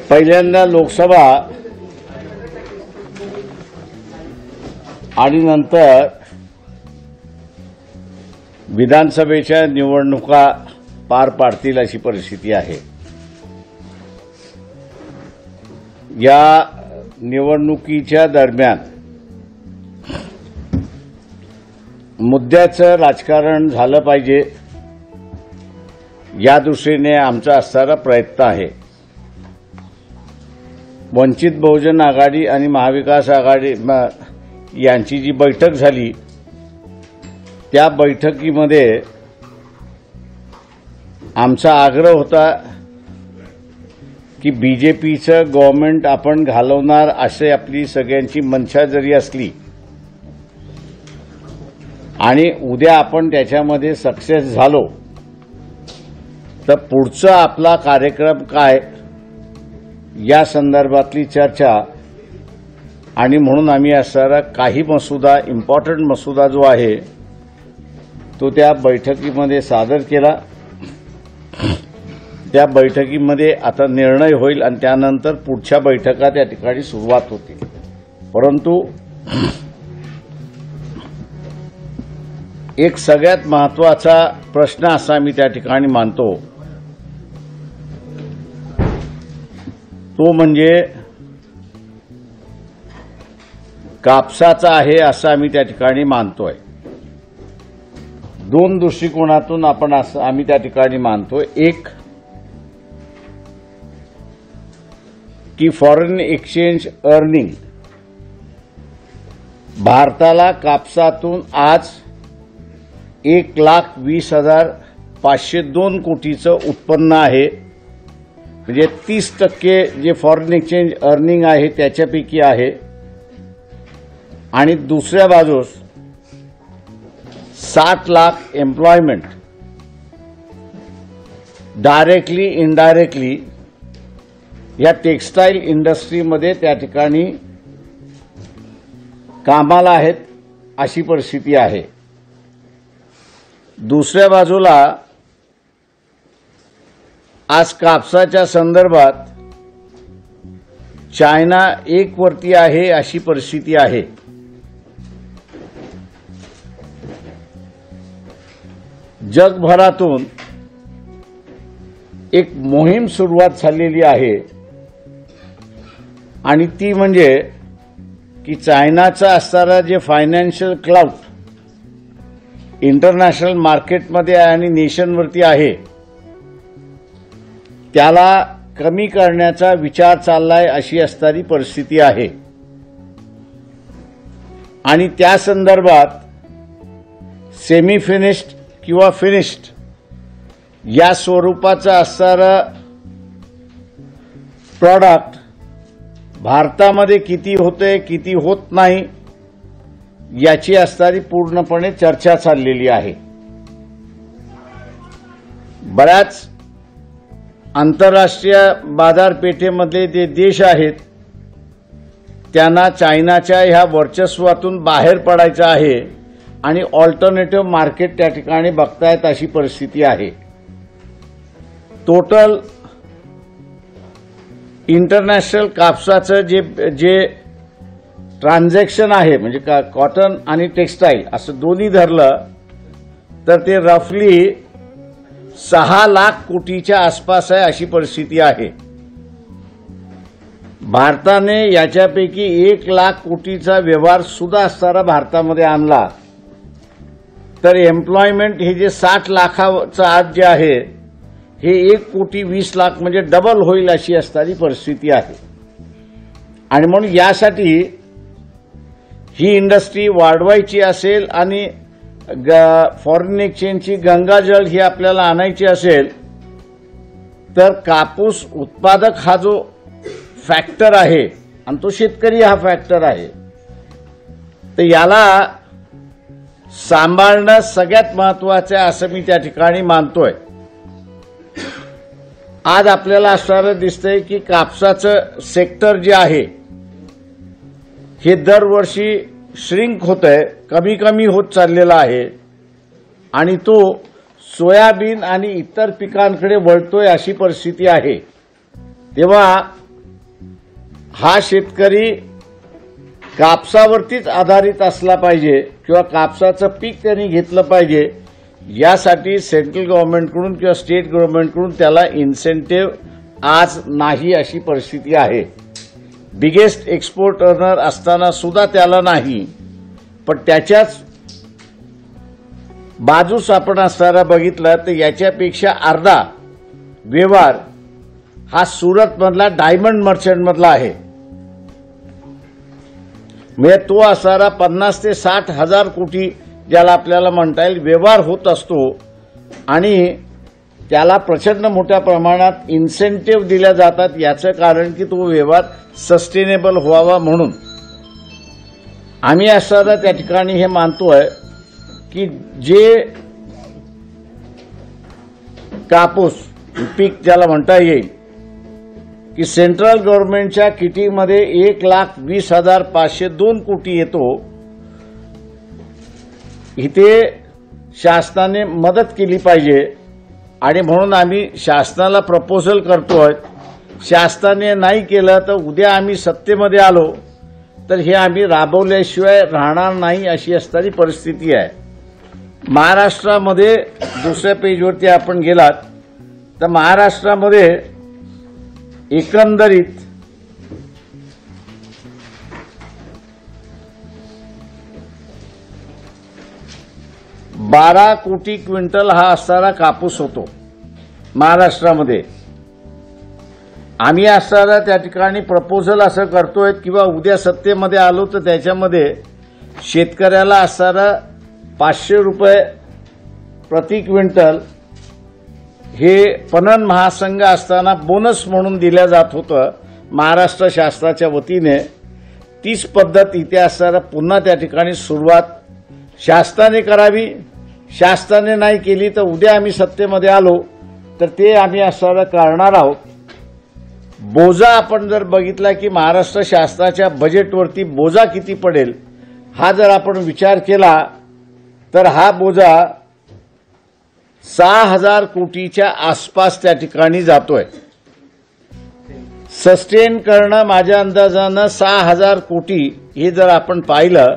पहिल्यांदा लोकसभा आणि नंतर विधानसभेच्या निवडणुका पार पाडतील अशी परिस्थिती आहे। या निवडणुकीच्या दरम्यान मुद्द्याचं राजकारण झालं पाहिजे या दृष्टीने आमचा असणारा प्रयत्न आहे। वंचित बहुजन आघाडी आणि महाविकास आघाडी यांची जी बैठक झाली त्या बैठकीमध्ये आमचा आग्रह होता की बीजेपीचं गव्हर्नमेंट आपण घालवणार असे आपली सगळ्यांची मनशा जरी असली आणि उद्या आपण त्याच्यामध्ये सक्सेस झालो तर पुढचा आपला कार्यक्रम काय या संदर्भातली चर्चा आणि म्हणून आम्ही असणारा काही मसुदा इम्पॉर्टंट मसुदा जो आहे तो त्या बैठकीमध्ये सादर केला। त्या बैठकीमध्ये आता निर्णय होईल आणि त्यानंतर पुढच्या बैठका त्या ठिकाणी सुरुवात होतील। परंतु एक सगळ्यात महत्त्वाचा प्रश्न असा मी त्या ठिकाणी मानतो तो म्हणजे कापसाचा आहे असं आम्ही त्या ठिकाणी मानतोय। दोन दृष्टिकोनातून आपण असं आम्ही त्या ठिकाणी मानतोय। एक की फॉरेन एक्सचेंज अर्निंग भारताला कापसातून आज 1,20,502 कोटीचं उत्पन्न आहे, म्हणजे 30% जे फॉरेन एक्सचेंज अर्निंग आहे त्याच्यापैकी आहे। आणि दुसऱ्या बाजूस 60 लाख एम्प्लॉयमेंट डायरेक्टली इनडायरेक्टली या टेक्सटाईल इंडस्ट्रीमध्ये त्या ठिकाणी कामाला आहेत अशी परिस्थिती आहे। दुसऱ्या बाजूला आज कापसाच्या संदर्भात चायना एक वरती आहे अशी परिस्थिती आहे। जगभरातून एक मोहीम सुरुवात झालेली आहे आणि ती म्हणजे की चायनाचा असणारा जे फायनान्शियल क्लाउड इंटरनॅशनल मार्केटमध्ये आणि नेशनवरती आहे त्याला कमी करण्याचा विचार चाललाय अशी असणारी परिस्थिती आहे। आणि त्या संदर्भात सेमी फिनिश्ड किंवा फिनिश्ड या स्वरूपाचं असणारं प्रॉडक्ट भारतामध्ये किती होते किती होत नाही याची असणारी पूर्णपणे चर्चा चाललेली आहे। बऱ्याच आंतरराष्ट्रीय बाजारपेठेमधले जे देश आहेत त्यांना चायनाच्या ह्या वर्चस्वातून बाहेर पडायचं आहे आणि ऑल्टरनेटिव्ह मार्केट त्या ठिकाणी बघतायत अशी परिस्थिती आहे। टोटल इंटरनॅशनल कापसाचं जे ट्रान्झॅक्शन आहे म्हणजे कॉटन आणि टेक्सटाईल असं दोन्ही धरलं तर ते रफली 6 लाख कोटीच्या आसपास आहे अशी परिस्थिती आहे। भारताने याच्यापैकी 1 लाख कोटीचा व्यवहार सुद्धा असणारा भारतामध्ये आणला तर एम्प्लॉयमेंट हे जे 60 लाखाचं आज जे आहे हे 1,20,00,000 म्हणजे डबल होईल अशी असणारी परिस्थिती आहे। आणि म्हणून यासाठी ही इंडस्ट्री वाढवायची असेल आणि फॉरेन एक्सचेंजची गंगाजळ ही आपल्याला आणायची असेल तर कापूस उत्पादक हा जो फॅक्टर आहे आणि तो शेतकरी हा फॅक्टर आहे तर याला सांभाळणं सगळ्यात महत्त्वाचं आहे असं मी त्या ठिकाणी मानतोय। आज आपल्याला असणारं दिसतंय की कापसाचं सेक्टर जे आहे हे दरवर्षी श्रिंक होतंय, कमी कमी होत चाललेला आहे आणि तो सोयाबीन आणि इतर पिकांकडे वळतोय अशी परिस्थिती आहे। तेव्हा हा शेतकरी कापसावरतीच आधारित असला पाहिजे किंवा कापसाचं पीक त्यांनी घेतलं पाहिजे, यासाठी सेंट्रल गव्हर्नमेंटकडून किंवा स्टेट गव्हर्नमेंटकडून त्याला इन्सेंटिव्ह आज नाही अशी परिस्थिती आहे. बिगेस्ट एक्सपोर्ट अर्नर असताना सुद्धा त्याला नाही. पण त्याच्याच बाजूस आपण असताना बघितलं तर याच्यापेक्षा अर्धा व्यवहार हा सुरतमधला डायमंड मर्चंटमधला आहे. म्हणजे तो असणारा 50 ते 60 हजार कोटी ज्याला आपल्याला म्हणता येईल व्यवहार होत असतो आणि त्याला प्रचंड मोठ्या प्रमाणात इन्सेंटिव्ह दिल्या जातात. याचं कारण की तो व्यवहार सस्टेनेबल व्हावा म्हणून. आम्ही असताना त्या ठिकाणी हे मानतोय की जे कापूस पीक ज्याला म्हणता येईल की सेंट्रल गव्हर्नमेंटच्या किटीमध्ये 1,20,502 कोटी येतो, इथे शासनाने मदत केली पाहिजे आणि म्हणून आम्ही शासनाला प्रपोजल करतोय. शासनाने नाही केलं तर उद्या आम्ही सत्तेमध्ये आलो तर हे आम्ही राबवल्याशिवाय राहणार नाही अशी असणारी परिस्थिती आहे. महाराष्ट्रामध्ये दुसऱ्या पेजवरती आपण गेलात तर महाराष्ट्रामध्ये एकंदरीत बारा कोटी क्विंटल हा असणारा कापूस होतो महाराष्ट्रामध्ये. आम्ही असणारा त्या ठिकाणी प्रपोजल असं करतोय किंवा उद्या सत्तेमध्ये आलो तर त्याच्यामध्ये शेतकऱ्याला असणारा 500 रुपये प्रति क्विंटल हे पणन महासंघ असताना बोनस म्हणून दिल्या जात होतं महाराष्ट्र शासनाच्या वतीने. तीच पद्धत इथे असताना पुन्हा त्या ठिकाणी सुरुवात शासनाने करावी. शासनाने नाही केली तर उद्या आम्ही सत्तेमध्ये आलो तर ते आम्ही असताना करणार आहोत. बोजा आपण जर बघितला की महाराष्ट्र शासनाच्या बजेटवरती बोजा किती पडेल हा जर आपण विचार केला तर हा बोजा 6,000 कोटीच्या आसपास त्या ठिकाणी जातोय. सस्टेन करणं माझ्या अंदाजानं 6,000 कोटी हे जर आपण पाहिलं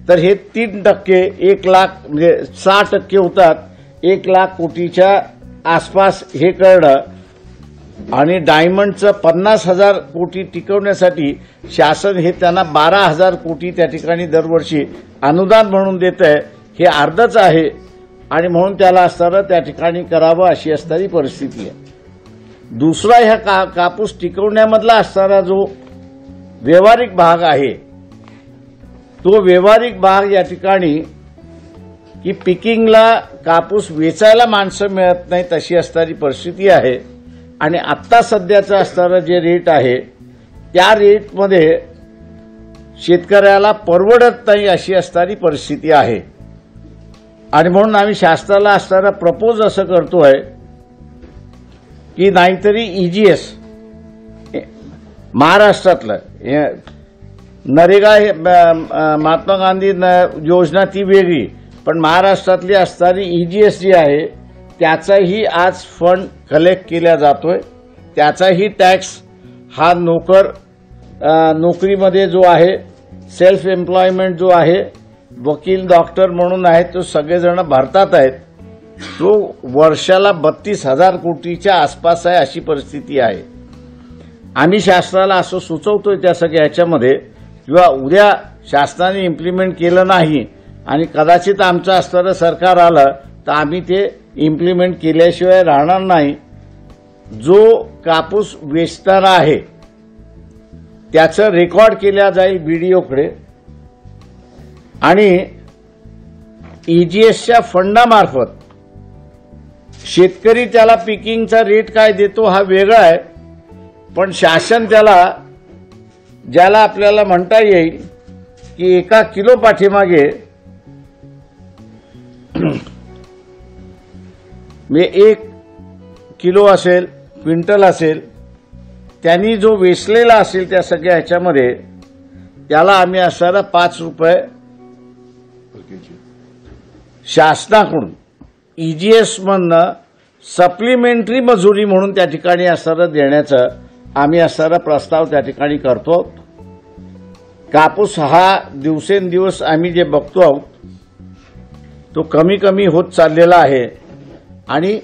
तर हे 3% 1 लाख म्हणजे 6% होतात. 1 लाख कोटीच्या आसपास हे करणं आणि डायमंडचं 50,000 कोटी टिकवण्यासाठी शासन हे त्यांना 12,000 कोटी त्या ठिकाणी दरवर्षी अनुदान म्हणून देत आहे. हे अर्धच आहे आणि म्हणून त्याला असणारं त्या ठिकाणी करावं अशी असणारी परिस्थिती आहे. दुसरा ह्या कापूस टिकवण्यामधला असणारा जो व्यावहारिक भाग आहे तो व्यावहारिक भाग या ठिकाणी की पिकिंगला कापूस वेचायला माणसं मिळत नाहीत अशी असणारी परिस्थिती आहे. आणि आत्ता सध्याचं असणारं जे रेट आहे त्या रेटमध्ये शेतकऱ्याला परवडत नाही अशी असणारी परिस्थिती आहे. आणि म्हणून आम्ही शासनाला असणारा प्रपोज असं करतोय की नाहीतरी EGS महाराष्ट्रातलं नरेगा हे महात्मा गांधी योजना ती वेगळी, पण महाराष्ट्रातली असणारी EGS जी आहे त्याचाही आज फंड कलेक्ट केला जातोय. त्याचाही टॅक्स हा नोकरीमध्ये जो आहे सेल्फ एम्प्लॉयमेंट जो आहे वकील डॉक्टर म्हणून आहे तो सगळेजण भरतात आहेत. तो वर्षाला 32,000 कोटीच्या आसपास आहे अशी परिस्थिती आहे. आम्ही शासनाला असं सुचवतोय त्या सगळ्या ह्याच्यामध्ये किंवा उद्या शासनाने इम्प्लिमेंट केलं नाही आणि कदाचित आमचं असणारं सरकार आलं तर आम्ही ते इम्प्लिमेंट केल्याशिवाय राहणार नाही. जो कापूस वेचणारा आहे त्याचं रेकॉर्ड केल्या जाईल BDOकडे आणि EGSच्या फंडामार्फत शेतकरी त्याला पिकिंगचा रेट काय देतो हा वेगळा आहे, पण शासन त्याला ज्याला आपल्याला म्हणता येईल की 1 किलो पाठीमागे 1 किलो असेल क्विंटल असेल त्यांनी जो वेचलेला असेल त्या सगळ्या ह्याच्यामध्ये त्याला आम्ही असणारा 5 रुपये शासनाकडून EGS मधनं सप्लिमेंटरी मजुरी म्हणून त्या ठिकाणी असणारं देण्याचं आम्ही असणारा प्रस्ताव त्या ठिकाणी करतो। कापूस हा दिवसेंदिवस आम्ही जे बघतो आहोत तो कमी कमी होत चाललेला आहे आणि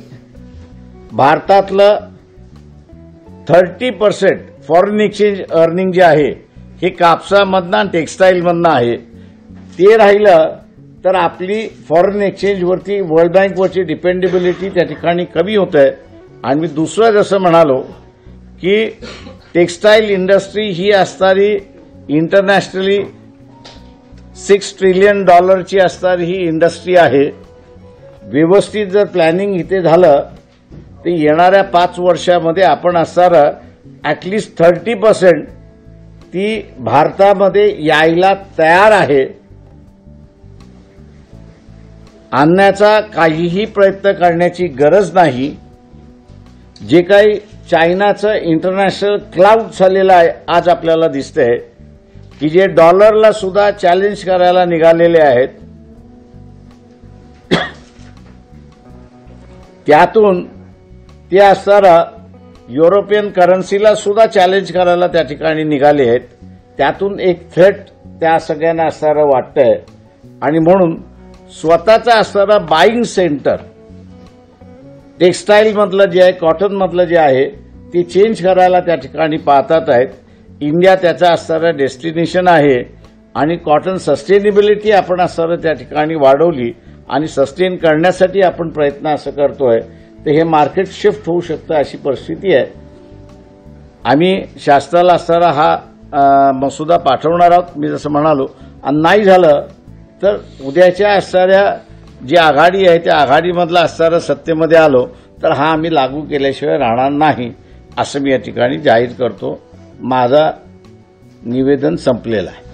भारतातलं 30% फॉरेन एक्सचेंज अर्निंग जे आहे हे कापसामधनं आणि टेक्स्टाईलमधनं आहे। ते राहिलं तर आपली फॉरेन एक्सचेंजवरती वर्ल्ड बँकवरची डिपेंडेबिलिटी त्या ठिकाणी कमी होत आहे। आणि मी दुसरं जसं म्हणालो की टेक्स्टाईल इंडस्ट्री ही असणारी इंटरनॅशनली $6 ट्रिलियन असणारी ही इंडस्ट्री आहे। व्यवस्थित जर प्लॅनिंग इथे झालं तर येणाऱ्या 5 वर्षामध्ये आपण असणारं ॲटलिस्ट 30% ती भारतामध्ये यायला तयार आहे। आणण्याचा काहीही प्रयत्न करण्याची गरज नाही। जे काही चायनाचं इंटरनॅशनल क्लाउड झालेलं आहे आज आपल्याला दिसतंय की जे डॉलरला सुद्धा चॅलेंज करायला निघालेले आहेत, त्यातून ते असणारा युरोपियन करन्सीला सुद्धा चॅलेंज करायला त्या ठिकाणी निघाले आहेत। त्यातून एक थ्रेट त्या सगळ्यांना असणारं वाटतंय आणि म्हणून स्वतःचा असणारा बाईंग सेंटर टेक्स्टाईलमधलं जे आहे, कॉटनमधलं जे आहे ते चेंज करायला त्या ठिकाणी पाहतात आहेत। इंडिया त्याचा असणारं डेस्टिनेशन आहे आणि कॉटन सस्टेनेबिलिटी आपण असणारं त्या ठिकाणी वाढवली आणि सस्टेन करण्यासाठी आपण प्रयत्न असं करतोय तर हे मार्केट शिफ्ट होऊ शकतं अशी परिस्थिती आहे। आम्ही शासनाला असणारा हा मसुदा पाठवणार आहोत मी जसं म्हणालो, आणि नाही झालं तर उद्याच्या असणाऱ्या जी आघाडी आहे त्या आघाडीमधला असणारं सत्तेमध्ये आलो तर हा आम्ही लागू केल्याशिवाय राहणार नाही असं मी या ठिकाणी जाहीर करतो। माझा निवेदन संपलेलं आहे।